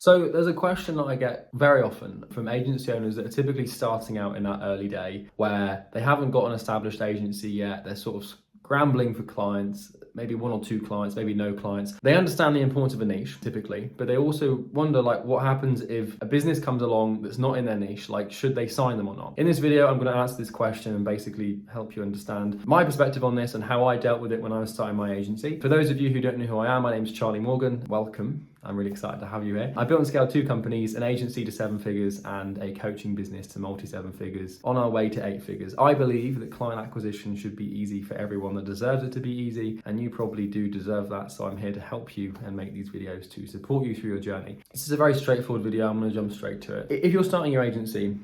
So there's a question that I get very often from agency owners that are typically starting out in that early day where they haven't got an established agency yet. They're sort of scrambling for clients, maybe one or two clients, maybe no clients. They understand the importance of a niche typically, but they also wonder like what happens if a business comes along that's not in their niche, like should they sign them or not? In this video, I'm going to answer this question and basically help you understand my perspective on this and how I dealt with it when I was starting my agency. For those of you who don't know who I am, my name is Charlie Morgan. Welcome. I'm really excited to have you here. I built and scaled 2 companies, an agency to 7 figures and a coaching business to multi-7 figures on our way to 8 figures. I believe that client acquisition should be easy for everyone that deserves it to be easy, and you probably do deserve that. So I'm here to help you and make these videos to support you through your journey. This is a very straightforward video. I'm going to jump straight to it. If you're starting your agency,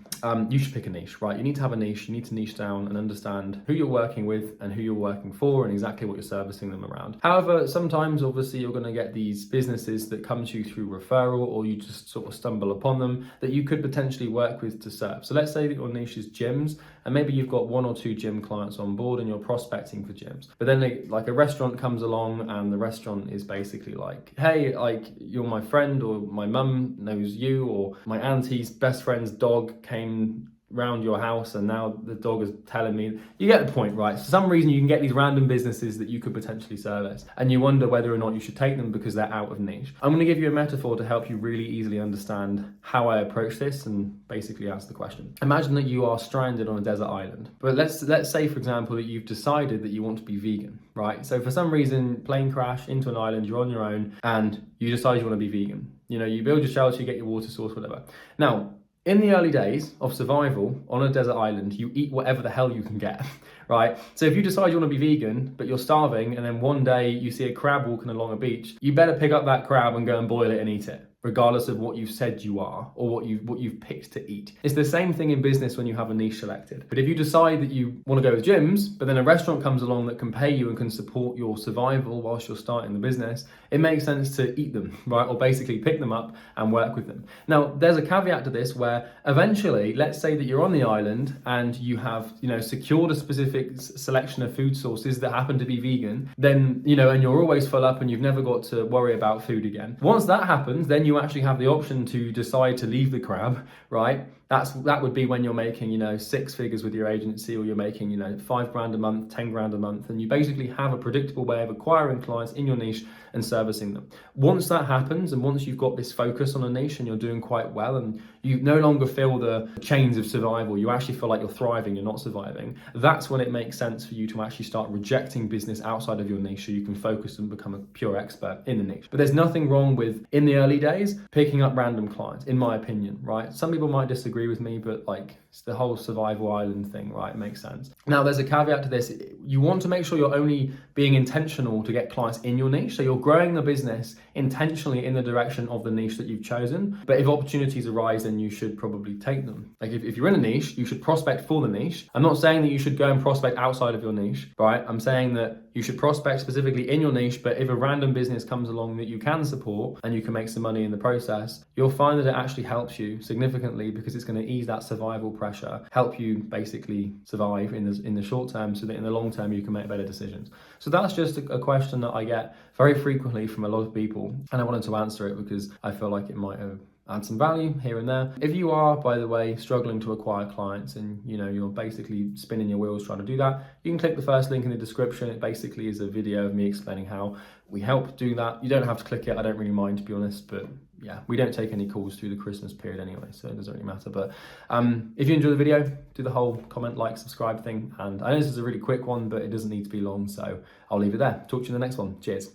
you should pick a niche, right? You need to have a niche. You need to niche down and understand who you're working with and who you're working for and exactly what you're servicing them around. However, sometimes obviously you're going to get these businesses that come to you through referral, or you just sort of stumble upon them that you could potentially work with to serve. So let's say that your niche is gyms, and maybe you've got 1 or 2 gym clients on board and you're prospecting for gyms. But then like a restaurant comes along and the restaurant is basically like, hey, like you're my friend, or my mum knows you, or my auntie's best friend's dog came round your house and now the dog is telling me. You get the point, right? For some reason you can get these random businesses that you could potentially service and you wonder whether or not you should take them because they're out of niche. I'm going to give you a metaphor to help you really easily understand how I approach this and basically answer the question. Imagine that you are stranded on a desert island, but let's say for example that you've decided that you want to be vegan, right? So for some reason, plane crash into an island, you're on your own and you decide you want to be vegan. You know, you build your shelter, you get your water source, whatever. Now, in the early days of survival on a desert island, you eat whatever the hell you can get, right? So if you decide you want to be vegan, but you're starving, and then one day you see a crab walking along a beach, you better pick up that crab and go and boil it and eat it, regardless of what you've said you are or what you've picked to eat. It's the same thing in business when you have a niche selected. But if you decide that you want to go with gyms, but then a restaurant comes along that can pay you and can support your survival whilst you're starting the business, it makes sense to eat them, right? Or basically pick them up and work with them. Now, there's a caveat to this where eventually, let's say that you're on the island and you have, secured a specific selection of food sources that happen to be vegan, then, and you're always full up and you've never got to worry about food again. Once that happens, then you actually have the option to decide to leave the crab, right? That would be when you're making, 6 figures with your agency, or you're making, $5,000 a month, 10 grand a month, and you basically have a predictable way of acquiring clients in your niche and servicing them. Once that happens, and once you've got this focus on a niche and you're doing quite well, and you no longer feel the chains of survival, you actually feel like you're thriving, you're not surviving, that's when it makes sense for you to actually start rejecting business outside of your niche so you can focus and become a pure expert in the niche. But there's nothing wrong with, in the early days, picking up random clients, in my opinion, right? Some people might disagree with me, but like it's the whole survival island thing, right? It makes sense. Now, there's a caveat to this. You want to make sure you're only being intentional to get clients in your niche. So you're growing the business intentionally in the direction of the niche that you've chosen. But if opportunities arise, then you should probably take them. Like if you're in a niche, you should prospect for the niche. I'm not saying that you should go and prospect outside of your niche, right? I'm saying that you should prospect specifically in your niche, but if a random business comes along that you can support and you can make some money in the process, you'll find that it actually helps you significantly because it's going to ease that survival pressure, help you basically survive in the short term so that in the long term you can make better decisions. So that's just a question that I get very frequently from a lot of people, and I wanted to answer it because I feel like it might have add some value here and there. If you are, by the way, struggling to acquire clients and you're basically spinning your wheels trying to do that, you can click the first link in the description. It basically is a video of me explaining how we help do that. You don't have to click it. I don't really mind, to be honest, but yeah, we don't take any calls through the Christmas period anyway, so it doesn't really matter. But if you enjoy the video, do the whole comment, like, subscribe thing. And I know this is a really quick one, but it doesn't need to be long, so I'll leave it there. Talk to you in the next one. Cheers.